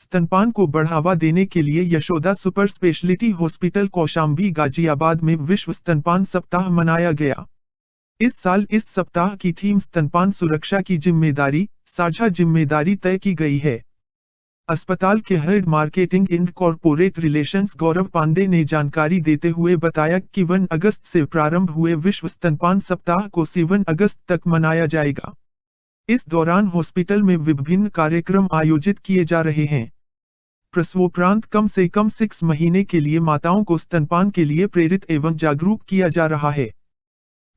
स्तनपान को बढ़ावा देने के लिए Yashoda super speciality hospital Kaushambi Ghaziabad में विश्व स्तनपान सप्ताह मनाया गया। इस साल इस सप्ताह की थीम स्तनपान सुरक्षा की जिम्मेदारी, साझा जिम्मेदारी तय की गई है। अस्पताल के head marketing and corporate relations Gaurav Pandey ने जानकारी देते हुए बताया कि 1 अगस्त से प्रारंभ हुए विश्व स्तनपान सप्ताह को 7 अगस्त तक मनाया जाएगा। इस दौरान हॉस्पिटल में विभिन्न कार्यक्रम आयोजित किए जा रहे हैं। प्रसवोपरांत कम से कम 6 महीने के लिए माताओं को स्तनपान के लिए प्रेरित एवं जागरूक किया जा रहा है।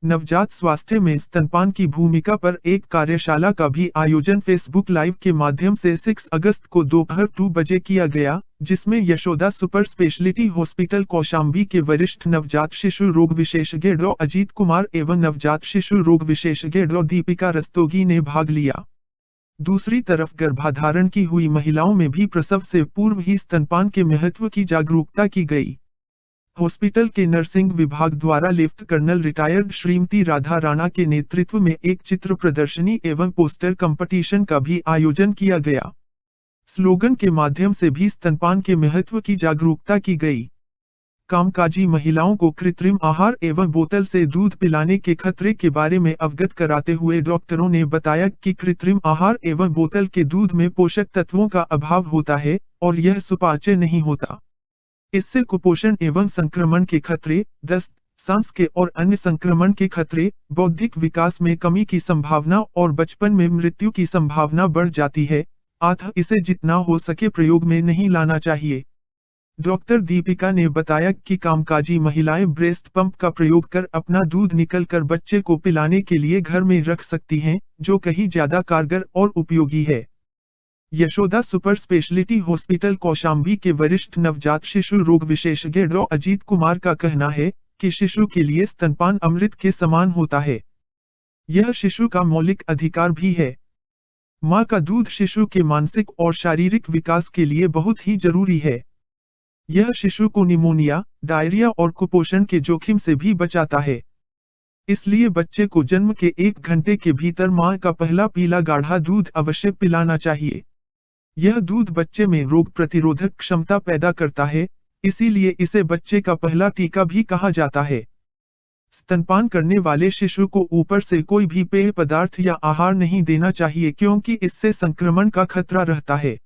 नवजात स्वास्थ्य में स्तनपान की भूमिका पर एक कार्यशाला का भी आयोजन फेसबुक लाइव के माध्यम से 6 अगस्त को दोपहर 2 बजे किया गया, जिसमें Yashoda super speciality hospital Kaushambi के वरिष्ठ नवजात शिशु रोग विशेषज्ञ डॉ. अजीत कुमार एवं नवजात शिशु रोग विशेषज्ञ डॉ. दीपिका रस्तोगी ने भाग लिया। दूसरी तरफ गर्भाधारण की हुई महिलाओं में भी प्रसव से पूर्व ही स्तनपान के महत्व की जागरूकता की गई। हॉस्पिटल के नर्सिंग विभाग द्वारा left colonel retired Shrimati Radha Rana के नेतृत्व में एक चित्र प्रदर्शनी एवं पोस्टर कंपटीशन का भी आयोजन किया गया। स्लोगन के माध्यम से भी स्तनपान के महत्व की जागरूकता की गई। कामकाजी महिलाओं को कृत्रिम आहार एवं बोतल से दूध पिलाने के खतरे के बारे में अवगत कराते हुए डॉक्टरों ने बताया कि कृत्रिम आहार एवं बोतल के दूध में पोषक तत्वों का अभाव होता है और यह सुपाच्य नहीं होता। इससे कुपोषण एवं संक्रमण के खतरे, दस्त, सांस के और अन्य संक्रमण के खतरे, बौद्धिक विकास में कमी की संभावना और बचपन में मृत्यु की संभावना बढ़ जाती है। अतः इसे जितना हो सके प्रयोग में नहीं लाना चाहिए। डॉक्टर दीपिका ने बताया कि कामकाजी महिलाएं ब्रेस्ट पंप का प्रयोग कर अपना दूध निकल कर बच्चे को पिलाने के लिए घर में रख सकती हैं, जो कहीं ज्यादा कारगर और उपयोगी है। Yashoda super speciality hospital Kaushambi के वरिष्ठ नवजात शिशु रोग विशेषज्ञ डॉ. अजीत कुमार का कहना है कि शिशु के लिए स्तनपान अमृत के समान होता है। यह शिशु का मौलिक अधिकार भी है। मां का दूध शिशु के मानसिक और शारीरिक विकास के लिए बहुत ही जरूरी है। यह शिशु को निमोनिया, डायरिया और कुपोषण के जोखिम से भी बचाता है। इसलिए बच्चे को जन्म के 1 घंटे के भीतर मां का पहला पीला गाढ़ा दूध अवश्य पिलाना चाहिए। यह दूध बच्चे में रोग प्रतिरोधक क्षमता पैदा करता है, इसीलिए इसे बच्चे का पहला टीका भी कहा जाता है। स्तनपान करने वाले शिशु को ऊपर से कोई भी पेय पदार्थ या आहार नहीं देना चाहिए, क्योंकि इससे संक्रमण का खतरा रहता है।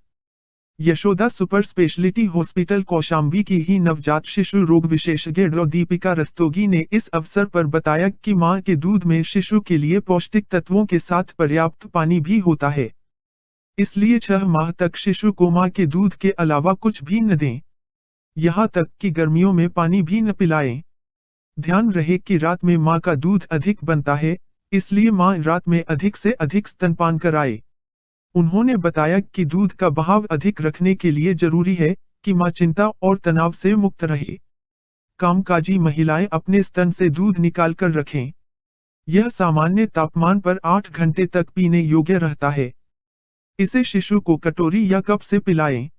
Yashoda super speciality hospital Kaushambi की ही नवजात शिशु रोग विशेषज्ञ डॉ. दीपिका रस्तोगी ने इस अवसर पर बताया कि मां के दूध में शिशु के लिए पौष्टिक तत्वों के साथ पर्याप्त पानी भी होता है। इसलिए 6 माह तक शिशु को मां के दूध के अलावा कुछ भी न दें। यहाँ तक कि गर्मियों में पानी भी न पिलाएं। ध्यान रहे कि रात में मां का दूध अधिक बनता है, इसलिए मां रात में अधिक से अधिक स्तनपान कराए। उन्होंने बताया कि दूध का बहाव अधिक रखने के लिए जरूरी है कि मां चिंता और तनाव से मुक्त रहे। कामकाजी महिलाएं अपने स्तन से दूध निकाल कर रखें। यह सामान्य तापमान पर 8 घंटे तक पीने योग्य रहता है। इसे शिशु को कटोरी या कप से पिलाएं।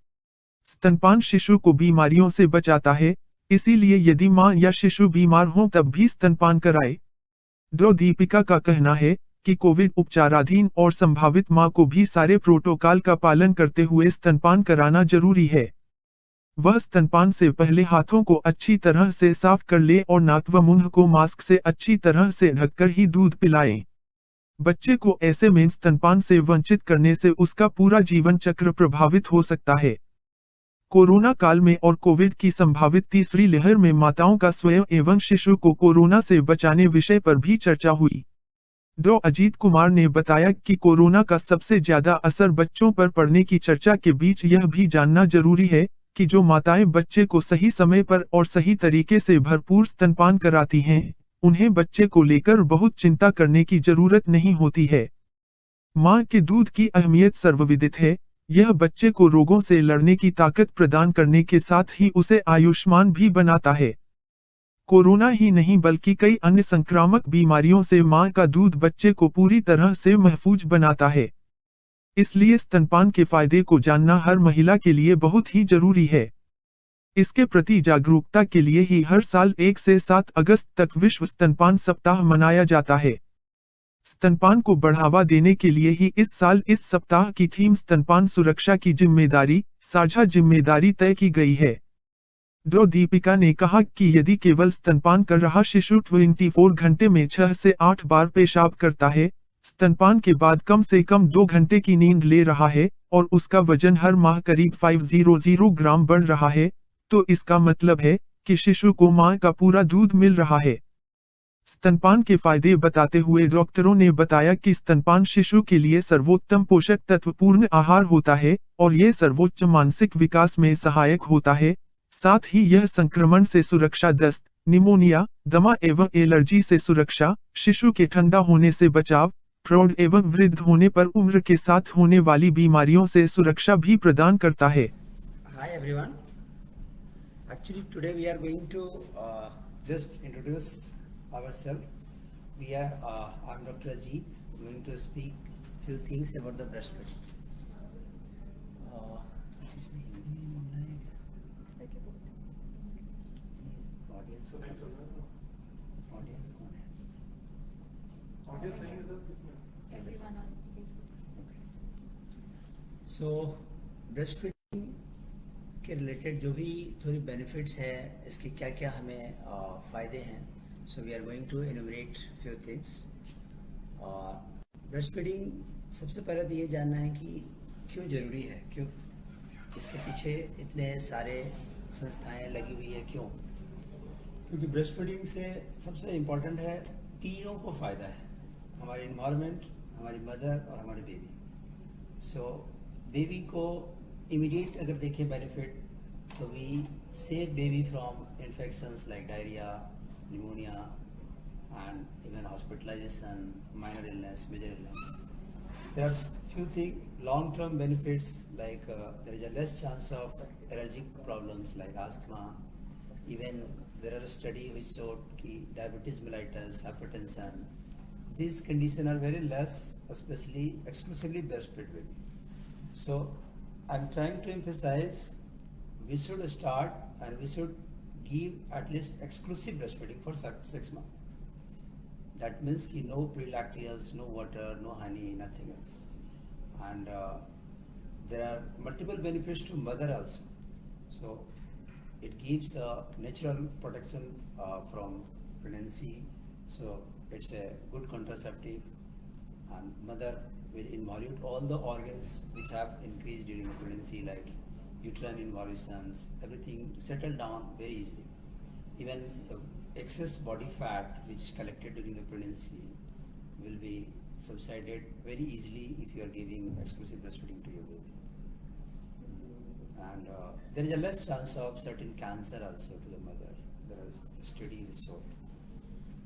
स्तनपान शिशु को बीमारियों से बचाता है, इसीलिए यदि मां या शिशु बीमार हो तब भी स्तनपान कराए। डॉ. दीपिका का कहना है कि कोविड उपचाराधीन और संभावित मां को भी सारे प्रोटोकॉल का पालन करते हुए स्तनपान कराना जरूरी है। वह स्तनपान से पहले हाथों को अच्छी तरह से साफ कर ले और नाक व मुंह को मास्क से अच्छी तरह से ढककर ही दूध पिलाएं। बच्चे को ऐसे में स्तनपान से वंचित करने से उसका पूरा जीवन चक्र प्रभावित हो सकता है। कोरोना काल में और कोविड की संभावित तीसरी लहर में माताओं का स्वयं एवं शिशु को कोरोना से बचाने विषय पर भी चर्चा हुई। डॉ. अजीत कुमार ने बताया कि कोरोना का सबसे ज्यादा असर बच्चों पर पड़ने की चर्चा के बीच यह भी जानना जरूरी है कि जो माताएं बच्चे को सही समय पर और सही तरीके से भरपूर स्तनपान कराती हैं, उन्हें बच्चे को लेकर बहुत चिंता करने की जरूरत नहीं होती है। मां के दूध की अहमियत सर्वविदित है। यह बच्चे को रोगों से लड़ने की ताकत प्रदान करने के साथ ही उसे आयुष्मान भी बनाता है। कोरोना ही नहीं बल्कि कई अन्य संक्रामक बीमारियों से मां का दूध बच्चे को पूरी तरह से महफूज बनाता है। इसलिए स्तनपान के फायदे को जानना हर महिला के लिए बहुत ही जरूरी है। इसके प्रति जागरूकता के लिए ही हर साल 1 से 7 अगस्त तक विश्व स्तनपान सप्ताह मनाया जाता है। स्तनपान को बढ़ावा देने के लिए ही इस साल इस सप्ताह की थीम स्तनपान सुरक्षा की जिम्मेदारी, साझा जिम्मेदारी तय की गई है। डॉ दीपिका ने कहा कि यदि केवल स्तनपान कर रहा शिशु 24 घंटे में 6 से 8 बार पेशाब करता है, स्तनपान के बाद कम से कम 2 घंटे की नींद ले रहा है, और उसका वजन हर माह करीब 500 ग्राम बढ़ रहा है, तो इसका मतलब है कि शिशु को मां का पूरा दूध मिल रहा है। स्तनपान के फायदे बताते हुए डॉक्टरों ने बताया कि स्तनपान शिशु के लिए सर्वोत्तम पोषक तत्वपूर्ण आहार होता है, और ये सर्वोच्च मानसिक विकास में सहायक होता है। साथ ही यह संक्रमण से सुरक्षा, दस्त, निमोनिया, दमा एवं एलर्जी से सुरक्षा, शिशु के ठंडा होने से बचाव, प्रौढ़ एवं वृद्ध होने पर उम्र के साथ होने वाली बीमारियों से सुरक्षा भी प्रदान करता है। Hi everyone. Actually, today we are going to just introduce ourselves. I'm Dr. Ajit, going to speak few things about the breastfeeding. Excuse me, Hindi में बोलना है क्या? Audience कौन है? Audience कौन है? ऑडियो सही है सर? Okay. So breastfeeding के रिलेटेड जो भी थोड़ी बेनिफिट्स है, इसके क्या क्या हमें फ़ायदे हैं, so we are going to enumerate few things. Breastfeeding सबसे पहले तो ये जानना है कि क्यों ज़रूरी है, क्यों इसके पीछे इतने सारे संस्थाएं लगी हुई है, क्यों? क्योंकि ब्रेस्ट फीडिंग से सबसे इम्पोर्टेंट है, तीनों को फ़ायदा है, हमारे इन्वायरमेंट, हमारी मदर और हमारे बेबी। सो बेबी को इमीडिएट अगर देखें बेनिफिट, तो we save baby from infections like diarrhoea, pneumonia and even hospitalisation, minor illness, major illness. There are few long-term benefits like there is a less chance of allergic problems like asthma. Even there are study which showed कि diabetes mellitus, hypertension, these conditions are very less, especially exclusively breastfed baby. So I'm trying to emphasize we should start and we should give at least exclusive breastfeeding for 6 months. That means ki no pre-lacteals, no water, no honey, nothing else. And there are multiple benefits to mother also. So it gives a natural protection from pregnancy. So it's a good contraceptive, and mother will involute all the organs which have increased during the pregnancy, like uterine involutions, everything settle down very easily. Even the excess body fat which collected during the pregnancy will be subsided very easily if you are giving exclusive breastfeeding to your baby. And there is a less chance of certain cancer also to the mother. There is a study which showed.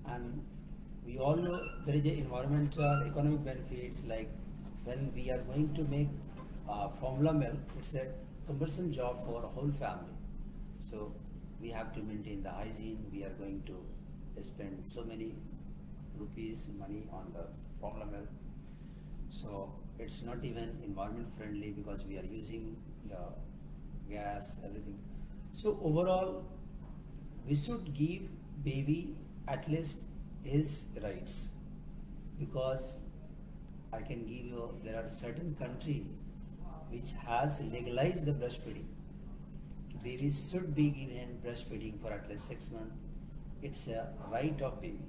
And we all know there is a environmental, economic benefits, like when we are going to make formula milk, it's a cumbersome job for a whole family. So we have to maintain the hygiene, we are going to spend so many rupees money on the formula milk. So it's not even environment friendly because we are using the gas, everything. So overall, we should give baby at least his rights, because I can give you, there are certain country which has legalized the breastfeeding. Babies should be given breastfeeding for at least 6 months. It's a right of baby.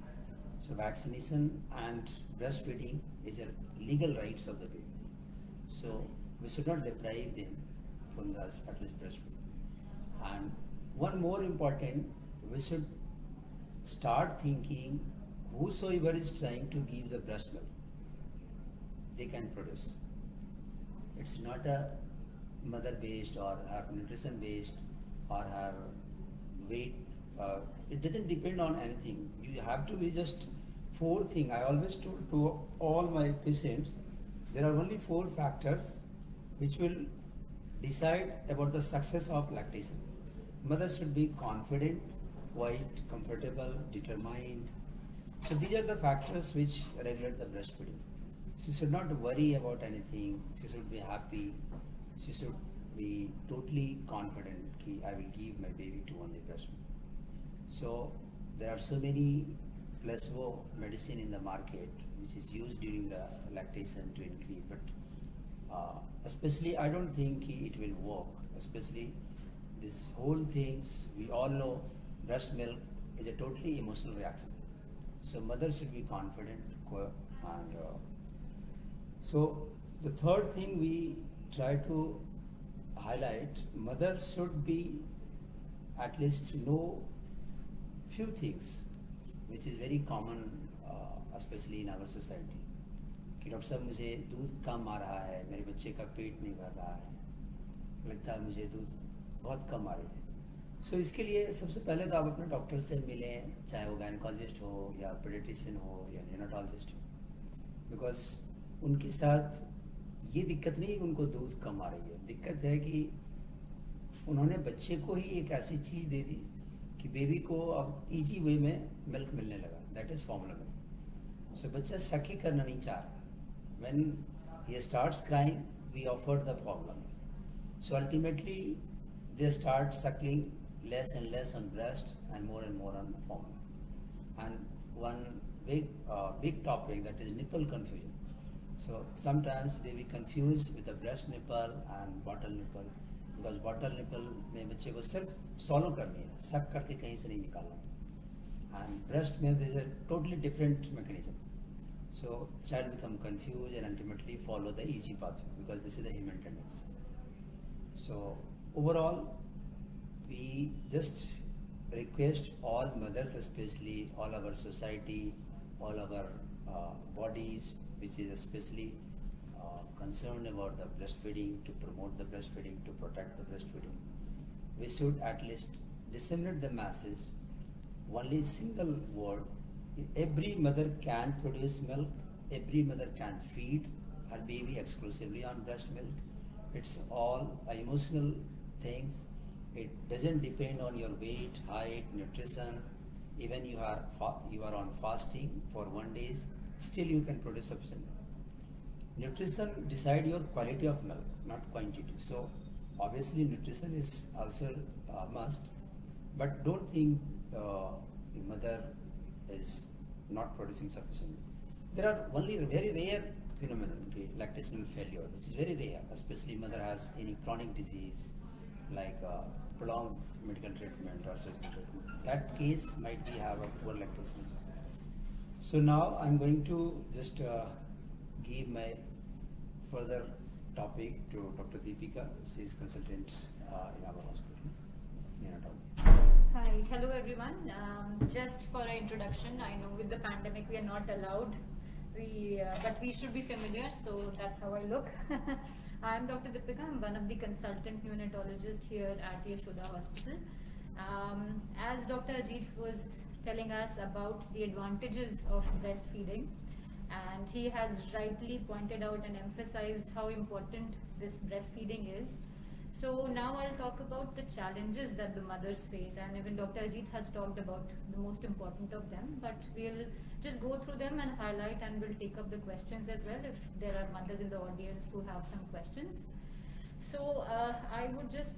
So vaccination and breastfeeding is a legal rights of the baby. So we should not deprive them from the at least breastfeeding. And one more important, we should start thinking whosoever is trying to give the breast milk, they can produce. It's not a mother based or her nutrition based or her weight. It doesn't depend on anything. You have to be just 4 things. I always told to all my patients, there are only 4 factors which will decide about the success of lactation. Mother should be confident, quiet, comfortable, determined. So these are the factors which regulate the breastfeeding. She should not worry about anything. She should be happy. She should be totally confident that I will give my baby to only breastfeed. So there are so many placebo medicine in the market which is used during the lactation to increase, but especially I don't think it will work. Especially this whole things, we all know breast milk is a totally emotional reaction. So mother should be confident and so the third thing we try to highlight, mother should be at least know few things which is very common especially in our society कि doctor साहब मुझे दूध कम आ रहा है, मेरे बच्चे का पेट नहीं भर रहा है, लगता है मुझे दूध बहुत कम आ रही है. सो इसके लिए सबसे पहले तो आप अपने डॉक्टर से मिलें, चाहे वो गायनकोलॉजिस्ट हो या पेडियाट्रिशियन हो या नियोनेटोलॉजिस्ट हो, बिकॉज उनके साथ ये दिक्कत नहीं कि उनको दूध कम आ रही है, दिक्कत है कि उन्होंने बच्चे को ही एक ऐसी चीज़ दे दी कि बेबी को अब इजी वे में मिल्क मिलने लगा, that is formula milk. So बच्चा सखी करना नहीं चाह रहा. When he starts crying we offer the formula milk. So ultimately they start suckling less and less on breast and more on formula. And one big topic, that is nipple confusion. So sometimes they be confused with the breast nipple and bottle nipple, because bottle nipple में बच्चे को सिर्फ swallow करनी है, suck करके कहीं से नहीं निकालना. And breast में there is a totally different mechanism. So child become confused and ultimately follow the easy pathway, because this is the human tendency. So overall, we just request all mothers, especially all our society, all our bodies, which is especially concerned about the breastfeeding, to promote the breastfeeding, to protect the breastfeeding. We should at least disseminate the masses. Only single word: every mother can produce milk. Every mother can feed her baby exclusively on breast milk. It's all emotional things. It doesn't depend on your weight, height, nutrition. Even you are on fasting for 1 day, still you can produce sufficient milk. Nutrition decide your quality of milk, not quantity. So obviously nutrition is also a must, but don't think the mother is not producing sufficient milk. There are only very rare phenomenon, okay, lactational failure, which is very rare, especially mother has any chronic disease like prolonged medical treatment or surgical treatment. That case might be have a poor lactation. So now I'm going to just give my further topic to Dr. Deepika. She is consultant in our hospital. Hi, hello everyone. Just for an introduction, I know with the pandemic we are not allowed, but we should be familiar, so that's how I look. I'm Dr. Deepika. I'm one of the consultant neonatologists here at Yashoda Hospital. As Dr. Ajit was telling us about the advantages of breastfeeding, and he has rightly pointed out and emphasized how important this breastfeeding is. So now I'll talk about the challenges that the mothers face, and even Dr. Ajit has talked about the most important of them, but we'll just go through them and highlight, and we'll take up the questions as well if there are mothers in the audience who have some questions. So I would just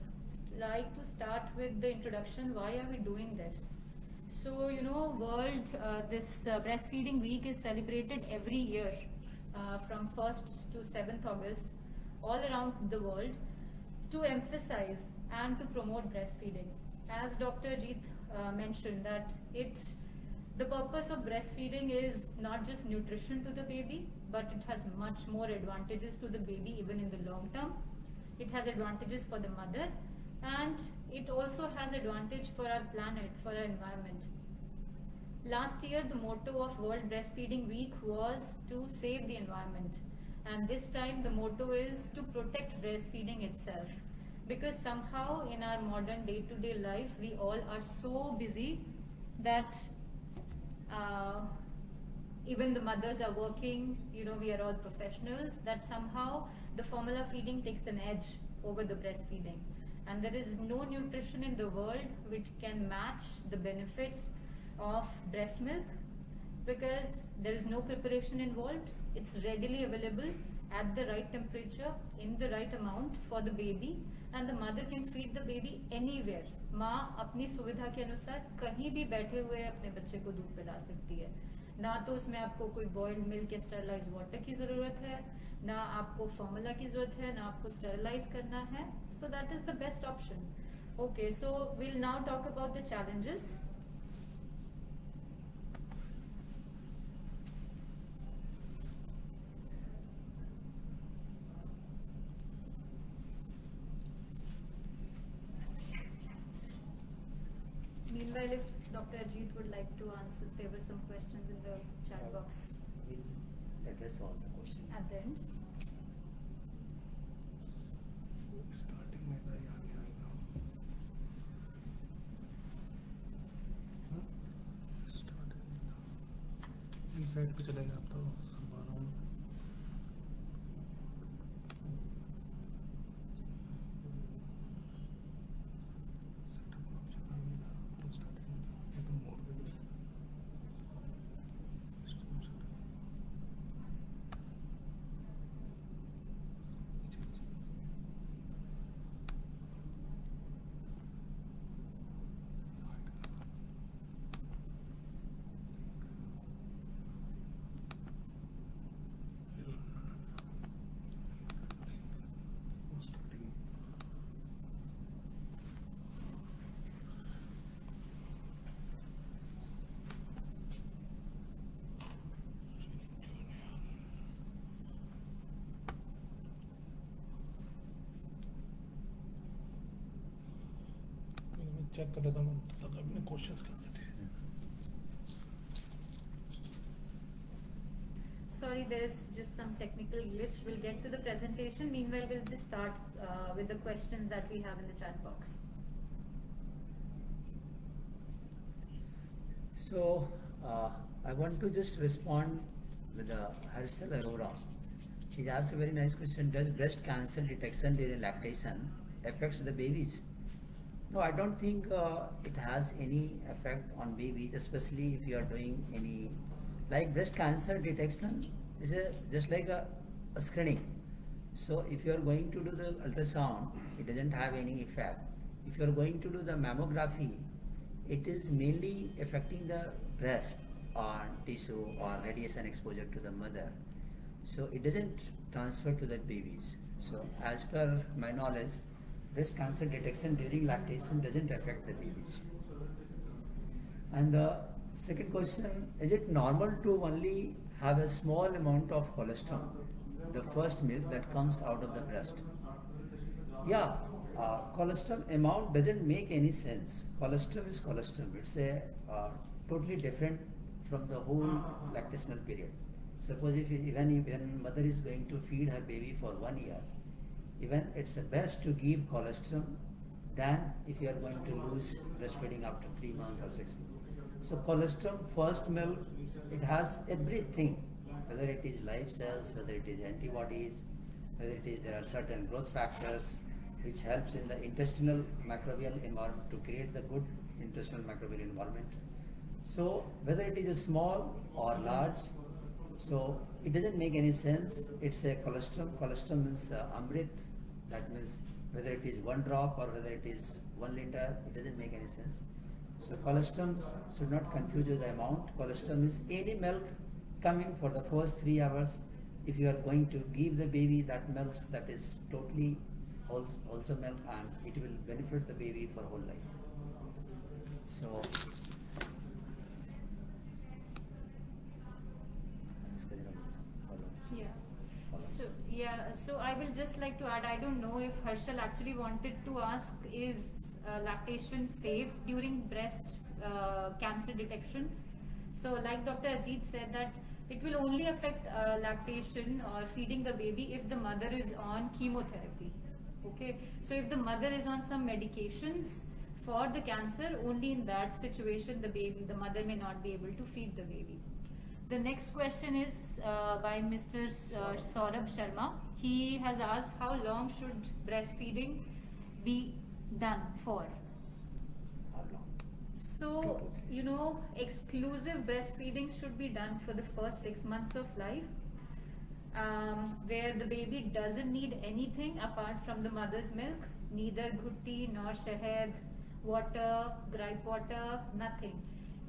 like to start with the introduction. Why are we doing this? So, you know, this breastfeeding week is celebrated every year from 1st to 7th August all around the world to emphasize and to promote breastfeeding. As Dr. Ajit mentioned, that the purpose of breastfeeding is not just nutrition to the baby, but it has much more advantages to the baby even in the long term. It has advantages for the mother, and it also has advantage for our planet, for our environment. Last year, the motto of World Breastfeeding Week was to save the environment. And this time the motto is to protect breastfeeding itself. Because somehow in our modern day-to-day life, we all are so busy that even the mothers are working, you know, we are all professionals, that somehow the formula feeding takes an edge over the breastfeeding. And there is no nutrition in the world which can match the benefits of breast milk, because there is no preparation involved. It's readily available at the right temperature, in the right amount for the baby, and the mother can feed the baby anywhere. माँ अपनी सुविधा के अनुसार कहीं भी बैठे हुए अपने बच्चे को दूध पिला सकती है. ना तो उसमें आपको कोई बॉइल्ड मिल्क या स्टेरलाइज वाटर की ज़रूरत है, ना आपको फॉर्मूला की ज़रूरत है, ना आपको स्टेरलाइज करना है. So that is the best option. Okay, so we'll now talk about the challenges. Meanwhile, if Dr. Ajit would like to answer, there were some questions in the chat box We'll address all the questions. at the end. Starting में था याद नहीं आएगा. Starting में था. Inside पे चलेंगे आप तो चेक कर लेता हूँ तब तक अपने क्वेश्चंस कर लेते हैं. Sorry, there is just some technical glitch. We'll get to the presentation. Meanwhile, we'll just start with the questions that we have in the chat box. So, I want to just respond with Harshal Arora. She asked a very nice question. Does breast cancer detection during lactation affects the babies? No, I don't think it has any effect on babies, especially if you are doing any, like breast cancer detection is just like a screening. So if you are going to do the ultrasound, it doesn't have any effect. If you are going to do the mammography, it is mainly affecting the breast or tissue or radiation exposure to the mother. So it doesn't transfer to the babies. So as per my knowledge, breast cancer detection during lactation doesn't affect the babies. And the second question, is it normal to only have a small amount of colostrum, the first milk that comes out of the breast? Yeah, colostrum amount doesn't make any sense. Colostrum is colostrum. It's a totally different from the whole lactational period. Suppose if even mother is going to feed her baby for 1 year, even it's best to give colostrum than if you are going to lose breastfeeding after 3 months or 6 months. So colostrum, first milk, it has everything, whether it is live cells, whether it is antibodies, whether it is there are certain growth factors which helps in the intestinal microbial environment to create the good intestinal microbial environment. So whether it is a small or large, so it doesn't make any sense. It's a colostrum. Colostrum means amrit. That means whether it is 1 drop or whether it is 1 liter, it doesn't make any sense. So colostrum should not confuse with the amount. Colostrum is any milk coming for the first 3 hours. If you are going to give the baby that milk, that is totally also milk, and it will benefit the baby for whole life. So So I will just like to add, I don't know if Harshal actually wanted to ask, is lactation safe during breast cancer detection? So like Dr. Ajit said, that it will only affect lactation or feeding the baby if the mother is on chemotherapy. Okay, so if the mother is on some medications for the cancer, only in that situation the mother may not be able to feed the baby. The next question is by Mr. Saurabh Sharma. He has asked, how long should breastfeeding be done for? how long? So, you know, exclusive breastfeeding should be done for the first 6 months of life, where the baby doesn't need anything apart from the mother's milk, neither ghutti nor shahed, water, gripe water, nothing.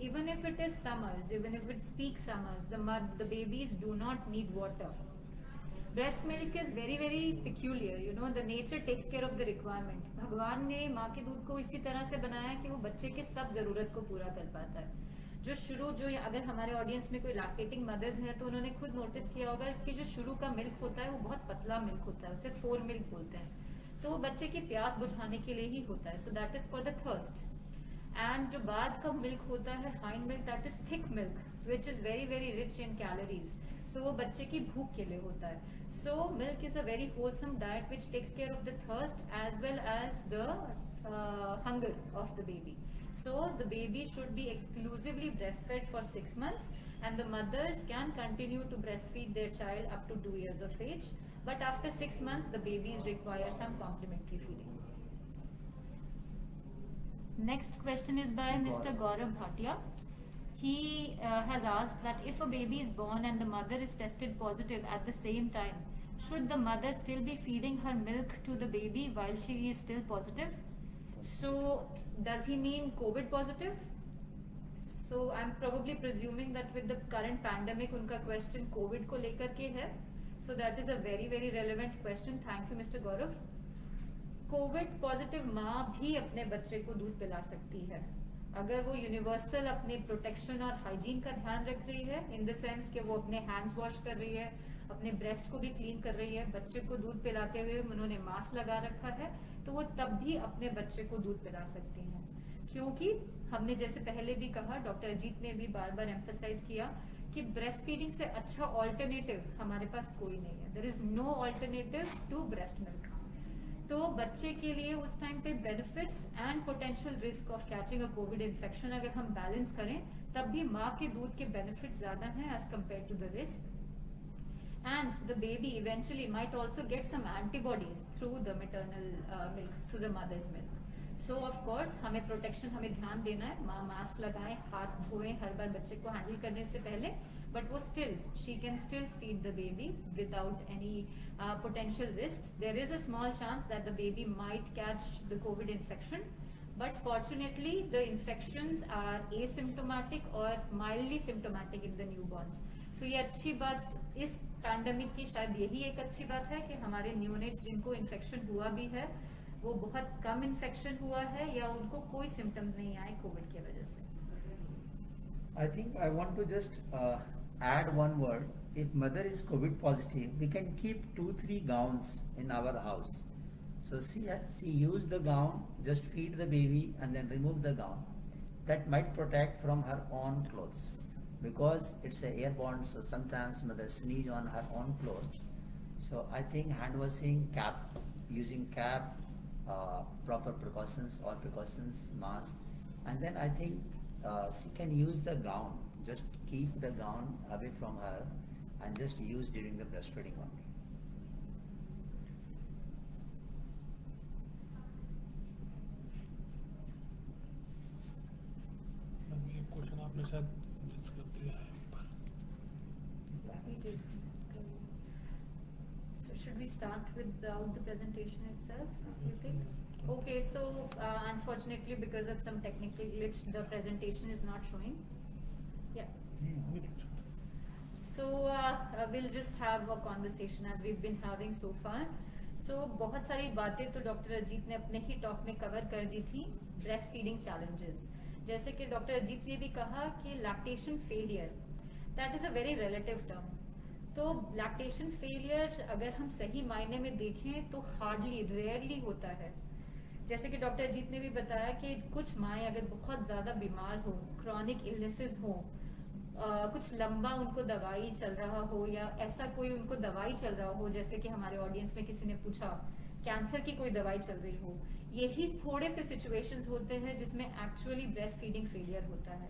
even if it is summers, even if it's peak summers, the babies do not need water. Breast milk is very very peculiar, you know, the nature takes care of the requirement. भगवान ने माँ के दूध को इसी तरह से बनाया कि वो बच्चे के सब जरूरत को पूरा कर पाता है. जो अगर हमारे ऑडियंस में कोई लैक्टेटिंग मदर्स हैं तो उन्होंने खुद नोटिस किया होगा कि जो शुरू का मिल्क होता है वो बहुत पतला मिल्क होता है, उसे फोर मिल्क बोलते हैं. तो वो बच्चे की प्यास बुझाने के लिए ही होता है. So that is for the thirst. And जो बाद का मिल्क होता है hind milk, that is thick milk which is very very rich in calories. So वो बच्चे की भूख के लिए होता है. So milk is a very wholesome diet which takes care of the thirst as well as the hunger of the baby. So the baby should be exclusively breastfed for 6 months, and the mothers can continue to breastfeed their child up to 2 years of age. But after 6 months, the babies require some complementary feeding. Next question is by Mr. Gaurav Bhatia. He has asked that if a baby is born and the mother is tested positive at the same time, should the mother still be feeding her milk to the baby while she is still positive? So does he mean COVID positive? So I'm probably presuming that with the current pandemic उनका question COVID को लेकर के है. So that is a very very relevant question. Thank you Mr. Gaurav. Covid positive माँ भी अपने बच्चे को दूध पिला सकती है अगर वो यूनिवर्सल अपने प्रोटेक्शन और हाइजीन का ध्यान रख रही है, इन द सेंस कि वो अपने हैंड्स वॉश कर रही है, अपने ब्रेस्ट को भी क्लीन कर रही है, बच्चे को दूध पिलाते हुए उन्होंने मास्क लगा रखा है, तो वो तब भी अपने बच्चे को दूध पिला सकती हैं. क्योंकि हमने जैसे पहले भी कहा, डॉक्टर अजीत ने भी बार बार एम्फसाइज किया कि ब्रेस्ट फीडिंग से अच्छा ऑल्टरनेटिव हमारे पास कोई नहीं है. There is no alternative to breast milk. तो बच्चे के लिए उस टाइम पे benefits and potential risk of catching a Covid infection अगर हम बैलेंस करें, तब भी माँ के दूध के बेनिफिट्स ज्यादा हैं as compared to the risk. And the baby eventually might also get some antibodies through the maternal milk, through the mother's milk. So of course हमें प्रोटेक्शन, हमें ध्यान देना है, माँ मास्क लगाएं, हाथ धोएं हर बार बच्चे को हैंडल करने से पहले, but she can still feed the baby without any potential risks. There is a small chance that the baby might catch the COVID infection, but fortunately the infections are asymptomatic or mildly symptomatic in the newborns. So ये अच्छी बात इस pandemic की शायद यही एक अच्छी बात है कि हमारे न्यूनेट्स जिनको इन्फेक्शन हुआ भी है वो बहुत कम इन्फेक्शन हुआ है या उनको कोई सिम्टम्स नहीं आए कोविड की वजह से. I think I want to just add one word. If mother is COVID positive, we can keep 2-3 gowns in our house. So she use the gown, just feed the baby and then remove the gown. That might protect from her own clothes because it's a airborne. So sometimes mother sneeze on her own clothes. So I think hand washing, using cap, proper precautions or precautions mask, and then I think she can use the gown. Just keep the gown away from her and just use during the breastfeeding only. ये question आपने शायद miss कर दिया है ऊपर. We did. So should we start without the presentation itself, you think? Okay, so unfortunately because of some technical glitch the presentation is not showing. Yeah. So we'll just have a conversation as we've been having so far. So बहुत सारी बातें तो doctor Ajit ने अपने ही talk में cover कर दी थी. Breast feeding challenges, जैसे कि डॉक्टर अजीत ने भी कहा कि lactation failure, that is a very relative term. तो लैक्टेशन फेलियर अगर हम सही मायने में देखें तो हार्डली, रेयरली होता है. जैसे कि डॉक्टर अजीत ने भी बताया कि कुछ माएँ अगर बहुत ज़्यादा बीमार हो, क्रॉनिक इलनेसेस हो, कुछ लंबा उनको दवाई चल रहा हो या ऐसा कोई उनको दवाई चल रहा हो, जैसे कि हमारे ऑडियंस में किसी ने पूछा कैंसर की कोई दवाई चल रही हो, यही थोड़े से सिचुएशंस होते हैं जिसमें एक्चुअली ब्रेस्ट फीडिंग फेलियर होता है.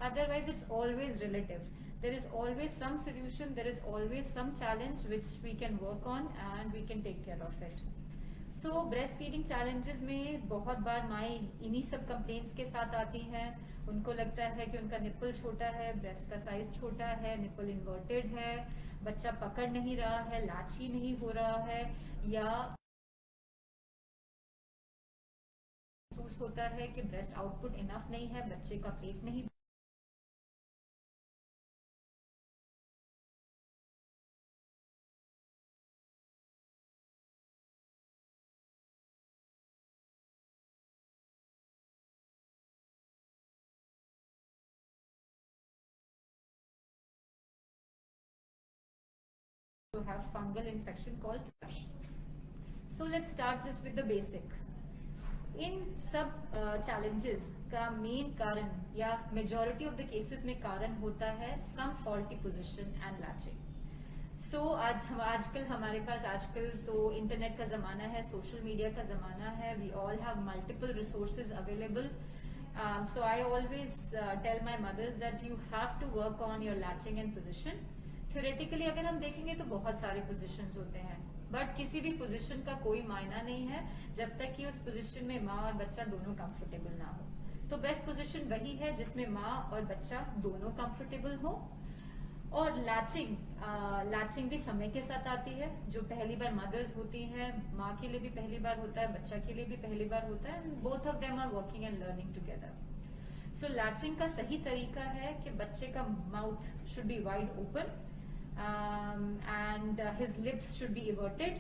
Otherwise it's always relative. There is always some solution, there is always some challenge which we can work on and we can take care of it. So breastfeeding challenges में बहुत बार माएँ इन्हीं सब complaints के साथ आती हैं. उनको लगता है कि उनका निप्पल छोटा है, ब्रेस्ट का साइज छोटा है, निप्पल इन्वर्टेड है, बच्चा पकड़ नहीं रहा है, लैच ही नहीं हो रहा है, या महसूस होता है कि ब्रेस्ट आउटपुट इनफ नहीं है, बच्चे का पेट नहीं also have fungal infection called thrush. So let's start just with the basic. इन सब challenges का main कारण या majority of the cases में कारण होता है some faulty position and latching. So आजकल हमारे पास आजकल तो इंटरनेट का ज़माना है, सोशल मीडिया का ज़माना है, we all have multiple resources available. So I always tell my mothers that you have to work on your latching and position. Theoretically अगर हम देखेंगे तो बहुत सारे positions होते हैं, बट किसी भी पोजीशन का कोई मायना नहीं है जब तक कि उस पोजीशन में माँ और बच्चा दोनों कंफर्टेबल ना हो. तो बेस्ट पोजीशन वही है जिसमें माँ और बच्चा दोनों कंफर्टेबल हो. और लैचिंग भी समय के साथ आती है. जो पहली बार मदर्स होती हैं, माँ के लिए भी पहली बार होता है, बच्चा के लिए भी पहली बार होता है. Both of them are working and learning together. So latching का सही तरीका है कि बच्चे का mouth should be wide open and his lips should be everted.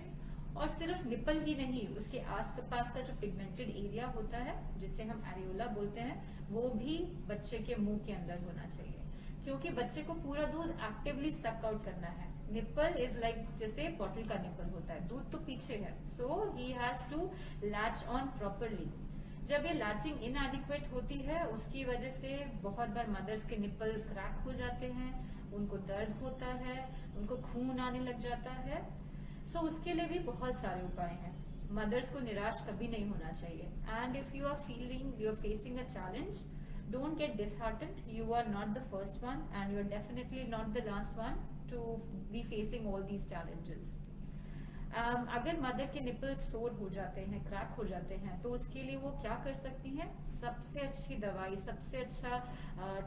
और सिर्फ निपल ही नहीं, उसके आसपास का जो पिगमेंटेड एरिया होता है जिसे हम एरियोला बोलते हैं, वो भी बच्चे के मुंह के अंदर होना चाहिए, क्योंकि बच्चे को पूरा दूध एक्टिवली सक आउट करना है. निपल इज लाइक जैसे बॉटल का निपल होता है, दूध तो पीछे है. So he has to latch on properly. जब ये लैचिंग इनएडिक्वेट होती है उसकी वजह से बहुत बार मदर्स के निपल क्रैक हो जाते हैं, उनको दर्द होता है, उनको खून आने लग जाता है. सो उसके लिए भी बहुत सारे उपाय हैं. मदर्स को निराश कभी नहीं होना चाहिए. And if you are facing a challenge, don't get disheartened. You are not the first one and you are definitely not the last one to be facing all these challenges. अगर mother के nipples sore हो जाते हैं, crack हो जाते हैं, तो उसके लिए वो क्या कर सकती हैं? सबसे अच्छी दवाई, सबसे अच्छा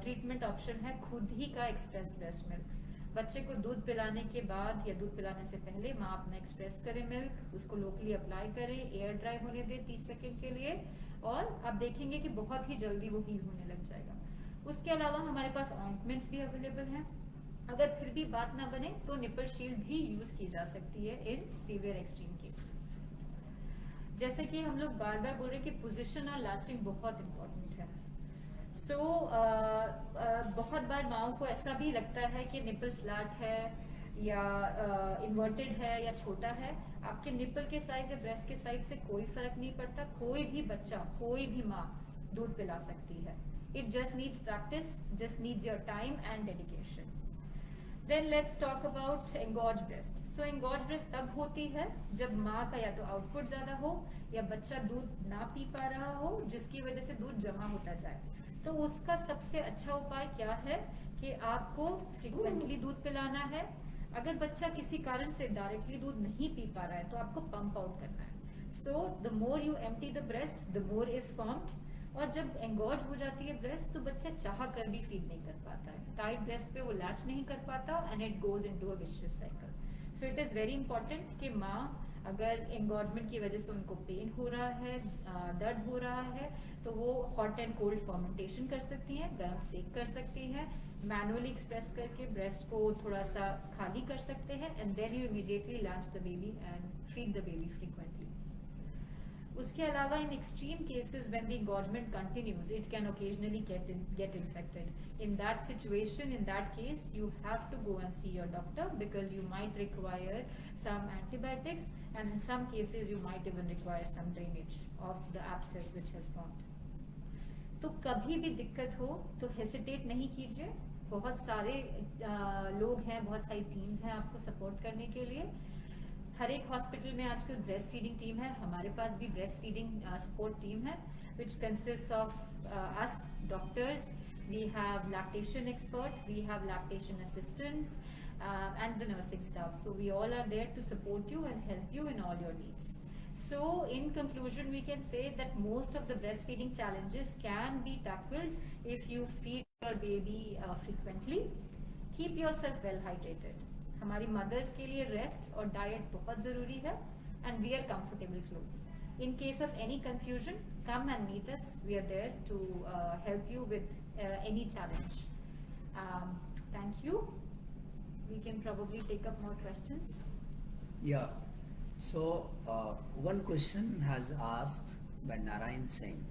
ट्रीटमेंट ऑप्शन है खुद ही का एक्सप्रेस ब्रेस्ट मिल्क. बच्चे को दूध पिलाने के बाद या दूध पिलाने से पहले माँ अपना एक्सप्रेस करे मिल्क, उसको लोकली अप्लाई करे, एयर ड्राई होने दे 30 सेकेंड के लिए, और आप देखेंगे कि बहुत ही जल्दी वो हील होने लग जाएगा. उसके अलावा हमारे पास ऑइंटमेंट्स भी अवेलेबल हैं. अगर फिर भी बात ना बने तो निपल शील्ड भी यूज की जा सकती है इन सीवियर एक्सट्रीम केसेस. जैसे कि हम लोग बार बार बोल रहे हैं कि पोजीशन और लैचिंग बहुत इंपॉर्टेंट है. सो बहुत बार माओ को ऐसा भी लगता है कि निपल फ्लैट है या इन्वर्टेड है या छोटा है. आपके निपल के साइज या ब्रेस्ट के साइज से कोई फर्क नहीं पड़ता. कोई भी बच्चा, कोई भी माँ दूध पिला सकती है. It just needs practice, just needs your time and dedication. Then let's talk about engorged breast. So engorged breast तब होती है जब माँ का या तो आउटपुट ज्यादा हो या बच्चा दूध ना पी पा रहा हो, जिसकी वजह से दूध जमा होता जाए. तो उसका सबसे अच्छा उपाय क्या है कि आपको फ्रिक्वेंटली दूध पिलाना है. अगर बच्चा किसी कारण से डायरेक्टली दूध नहीं पी पा रहा है तो आपको पंप आउट करना है. So the more you empty the breast, the more is formed. और जब एंगॉर्ज हो जाती है ब्रेस्ट तो बच्चा चाह कर भी फीड नहीं कर पाता है. टाइट ब्रेस्ट पे वो लैच नहीं कर पाता and it goes into a vicious cycle. So it is very important कि माँ अगर एंगॉर्जमेंट की वजह से उनको पेन हो रहा है, दर्द हो रहा है, तो वो हॉट एंड कोल्ड फर्मेंटेशन कर सकती हैं, गर्म सेक कर सकती हैं, मैनुअली एक्सप्रेस करके ब्रेस्ट को थोड़ा सा खाली कर सकते हैं, and then you immediately latch the baby and feed the baby frequently. उसके अलावा in extreme cases when the engorgement continues, it can occasionally get infected. In that situation, in that case, you have to go and see your doctor because you might require some antibiotics, and in some cases you might even require some drainage of the abscess which has formed. तो कभी भी दिक्कत हो तो hesitate नहीं कीजिए. बहुत सारे लोग हैं, बहुत सारी टीम्स हैं आपको सपोर्ट करने के लिए. हर एक हॉस्पिटल में आजकल ब्रेस्ट फीडिंग टीम है. हमारे पास भी ब्रेस्ट फीडिंग सपोर्ट टीम है which consists of us doctors. We have lactation expert, we have lactation assistants, and the nursing staff. So we all are there to support you and help you in all your needs. So in conclusion, we can say that most of the breastfeeding challenges can be tackled if you feed your baby frequently. Keep yourself well hydrated. हमारी mothers के लिए rest और diet बहुत जरूरी है, and wear comfortable clothes. In case of any confusion, come and meet us. We are there to help you with any challenge. Thank you. We can probably take up more questions. Yeah. So one question has asked by Narayan Singh.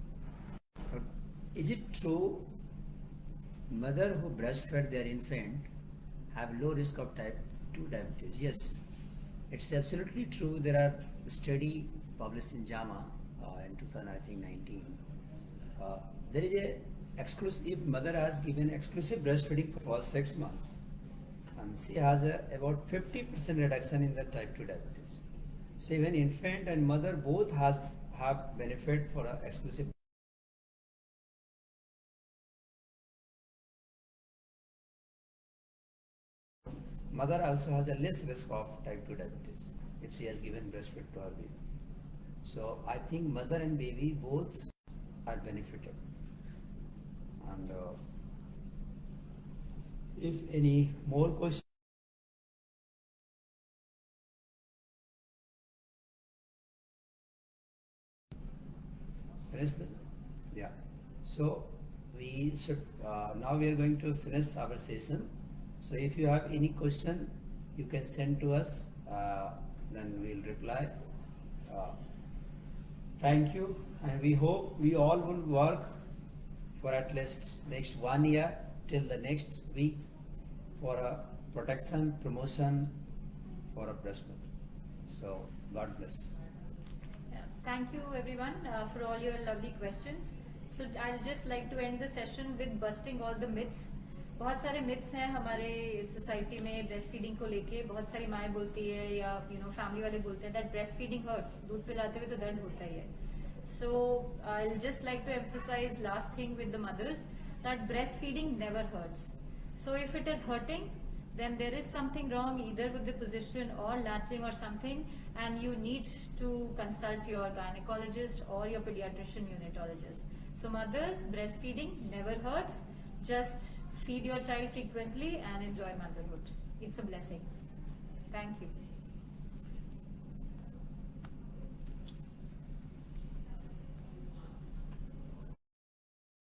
Is it true mother who breastfed their infant have low risk of type 2 diabetes? Yes, It's absolutely true. There are study published in JAMA in 2019. There is a exclusive. If mother has given exclusive breastfeeding for first 6 months, and she has about 50% reduction in the type 2 diabetes. So even infant and mother both have benefit for exclusive. Mother also has a less risk of type 2 diabetes if she has given breastfeed to her baby. So I think mother and baby both are benefited. And if any more questions, finish the, yeah. So we should now we are going to finish our session. So if you have any question, you can send to us. Then we'll reply. Thank you, and we hope we all will work for at least next 1 year till the next weeks for a protection, promotion for a breast milk. So God bless. Yeah. Thank you everyone for all your lovely questions. So I'll just like to end the session with busting all the myths. बहुत सारे myths हैं हमारे society में breast feeding को लेके. बहुत सारी माएँ बोलती है या फैमिली वाले बोलते हैं that breast feeding hurts. दूध पिलाते हुए तो दर्द होता ही है. So I'll just like to emphasize last thing with the mothers that breastfeeding never hurts. So if it is hurting, then there is something wrong either with the position or latching or something, and you need to consult your gynecologist or your pediatrician neonatologist. So mothers, breastfeeding never hurts. Just feed your child frequently and enjoy motherhood. It's a blessing. Thank you.